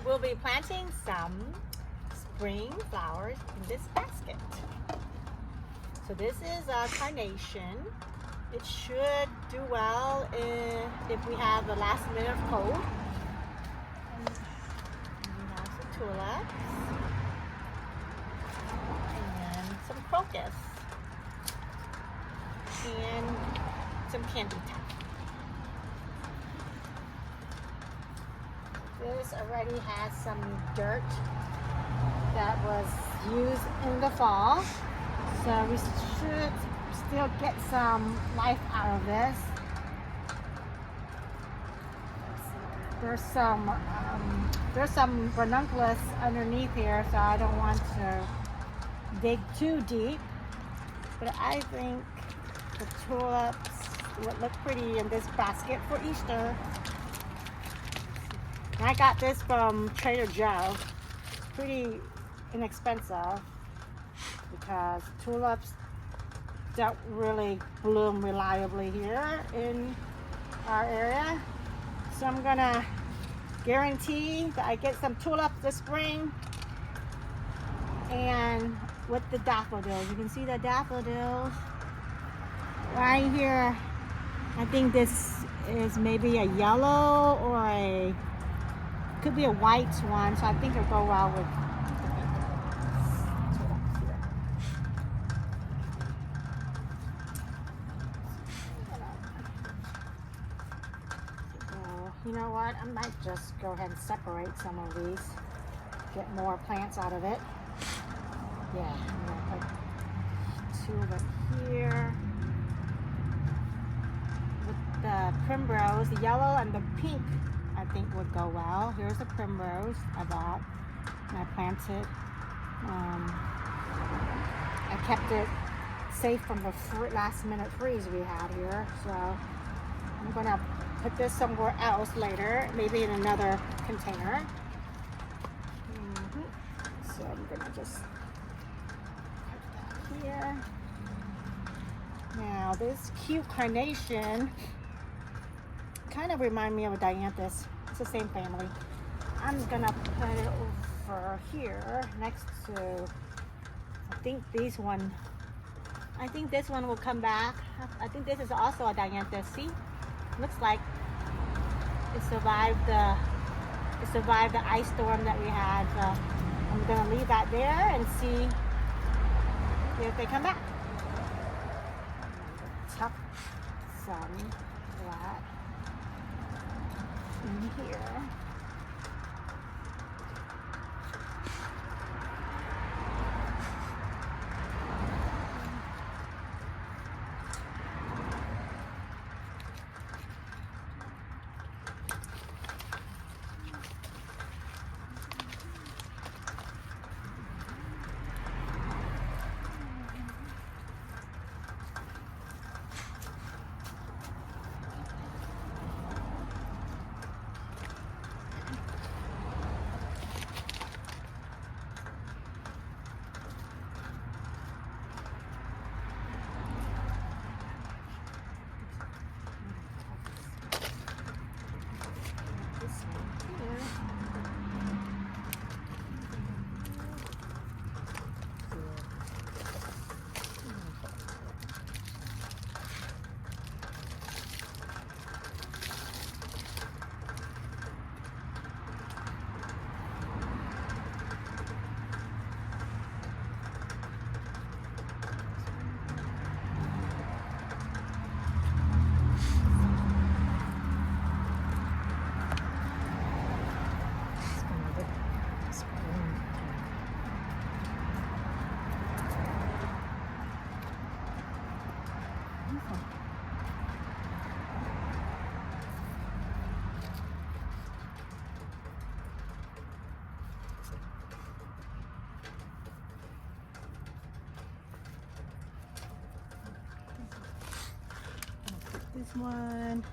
we'll be planting some spring flowers in this basket. So this is a carnation. It should do well if we have the last minute of cold. And we have some tulips and some crocus and some candy tuft. This already has some dirt that was used in the fall, so we should still get some life out of this. There's some ranunculus underneath here, so I don't want to dig too deep, but I think the tulips would look pretty in this basket for Easter. And I got this from Trader Joe. It's pretty inexpensive because tulips don't really bloom reliably here in our area. So I'm gonna guarantee that I get some tulips this spring. And with the daffodils, you can see the daffodils right here. I think this is maybe a yellow or could be a white one, so I think it'll go well with you know what, I might just go ahead and separate some of these, get more plants out of it. Yeah, I'm gonna put two of it here. With the primrose, the yellow and the pink, I think would go well. Here's the primrose I bought and I planted. I kept it safe from the last minute freeze we had here, so I'm gonna put this somewhere else later, maybe in another container. So I'm gonna just put that here. Now this cute carnation kind of remind me of a dianthus. It's the same family. I'm gonna put it over here next to, I think this one will come back. I think this is also a dianthus. See? Looks like it survived the ice storm that we had. So I'm gonna leave that there and see if they come back. Tuck some that in here. This one,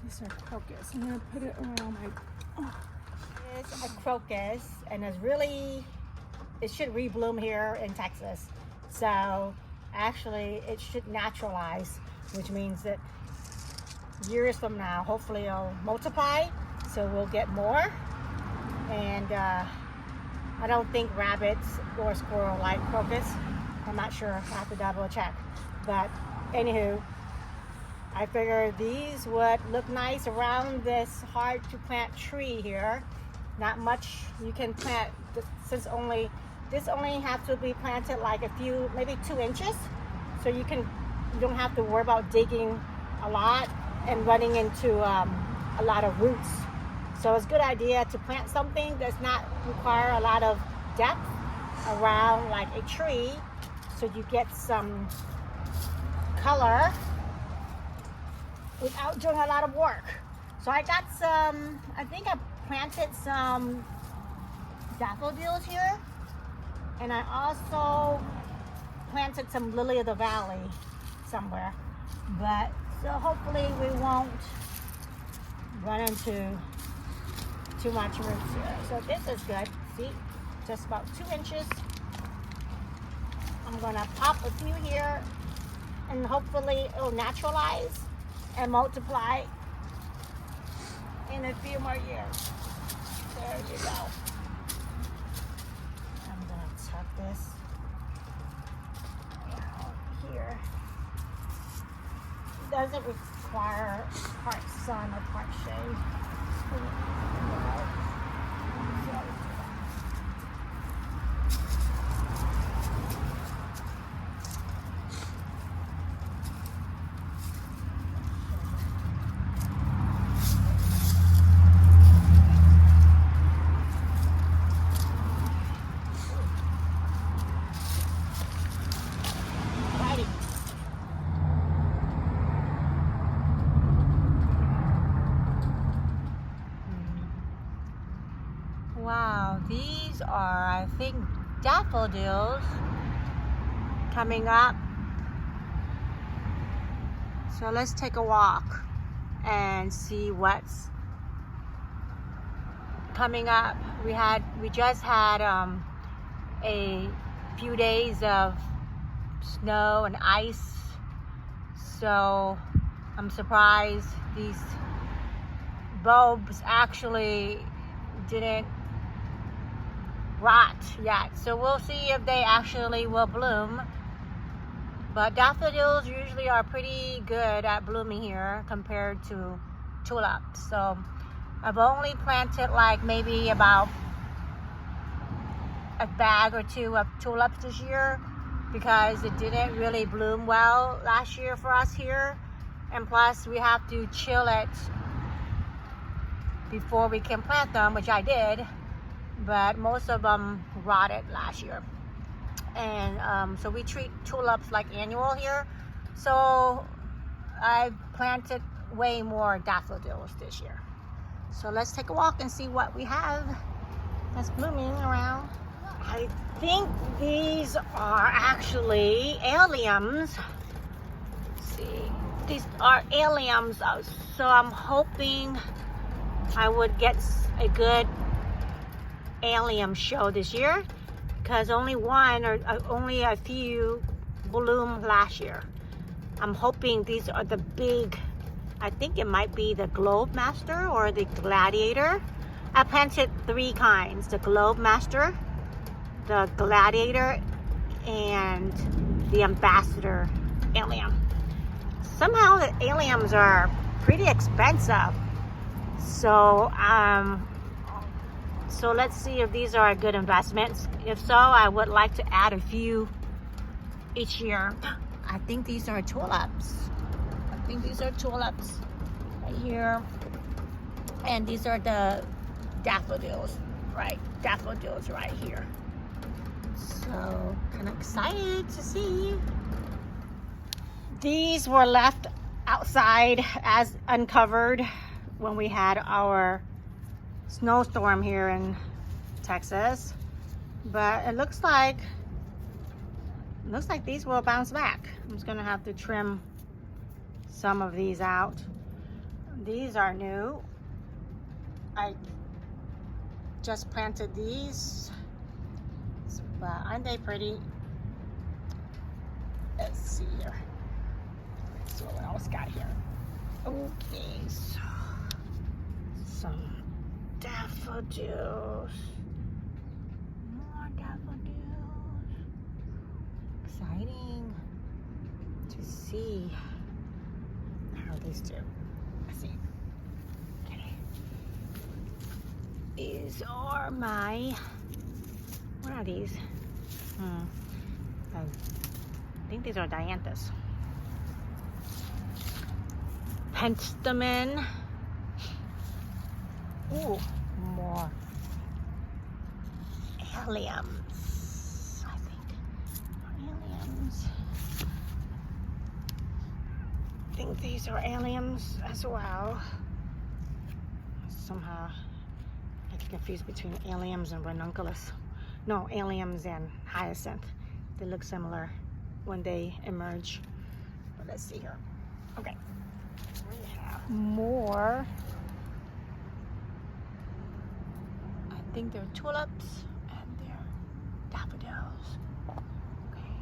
these are crocus. I'm gonna put it around my. It's a crocus, and it should rebloom here in Texas. So actually, it should naturalize, which means that years from now, hopefully it'll multiply, so we'll get more. And I don't think rabbits or squirrel like crocus. I'm not sure. I have to double check. But anywho, I figured these would look nice around this hard to plant tree here. Not much you can plant since this only has to be planted like a few, maybe 2 inches. So you don't have to worry about digging a lot and running into a lot of roots. So it's a good idea to plant something that's not require a lot of depth around like a tree, so you get some color without doing a lot of work. So I got some, I think I planted some daffodils here, and I also planted some lily of the valley somewhere. But so hopefully we won't run into too much roots here. So this is good. See, just about 2 inches. I'm gonna pop a few here, and hopefully it'll naturalize and multiply in a few more years. There you go. I'm gonna tuck this out here. It doesn't require part sun or part shade. Wow, these are, I think, daffodils coming up. So let's take a walk and see what's coming up. We just had a few days of snow and ice, so I'm surprised these bulbs actually didn't rot yet. So we'll see if they actually will bloom. But daffodils usually are pretty good at blooming here compared to tulips. So I've only planted like maybe about a bag or 2 of tulips this year, because it didn't really bloom well last year for us here. And plus we have to chill it before we can plant them, which I did, but most of them rotted last year. And so we treat tulips like annual here. So I planted way more daffodils this year. So let's take a walk and see what we have that's blooming around. I think these are actually alliums. Let's see, these are alliums. So I'm hoping I would get a good allium show this year, because only one or only a few bloomed last year. I'm hoping these are the big, I think it might be the Globe Master or the Gladiator. I planted 3 kinds, the Globe Master, the Gladiator, and the Ambassador allium. Somehow the alliums are pretty expensive. So so let's see if these are good investments. If so, I would like to add a few each year. I think these are tulips. I think these are tulips right here. And these are the daffodils, right? Daffodils right here. So kind of excited to see. These were left outside as uncovered when we had our snowstorm here in Texas, but it looks like these will bounce back. I'm just gonna have to trim some of these out. These are new. I just planted these, but aren't they pretty? Let's see here. Let's see what else got here. Okay, so some daffodils. More daffodils. Exciting to see how these do. Let's see. Okay. These are my, what are these? I think these are dianthus. Penstemon. Ooh, more alliums, I think. Alliums. I think these are alliums as well. Somehow I get confused between alliums and ranunculus. No, alliums and hyacinth. They look similar when they emerge. But let's see here. Okay. We have more. I think they're tulips and they're daffodils. Okay.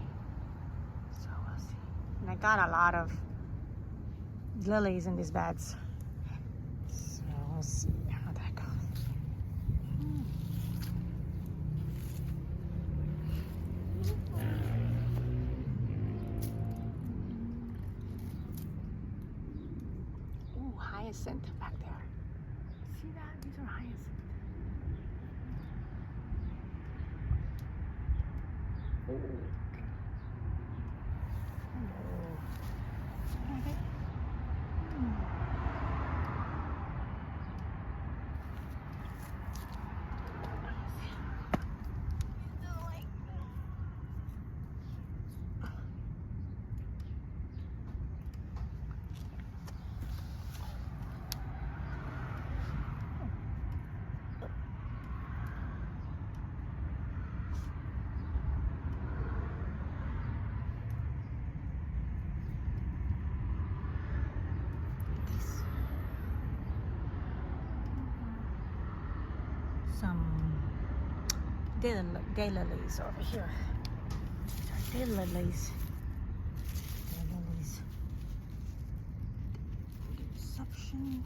So we'll see. And I got a lot of lilies in these beds. So we'll see how that goes. Ooh, hyacinth back there. See that? These are hyacinth. Ooh. Some daylilies over here. Daylilies. Daylilies. Deception.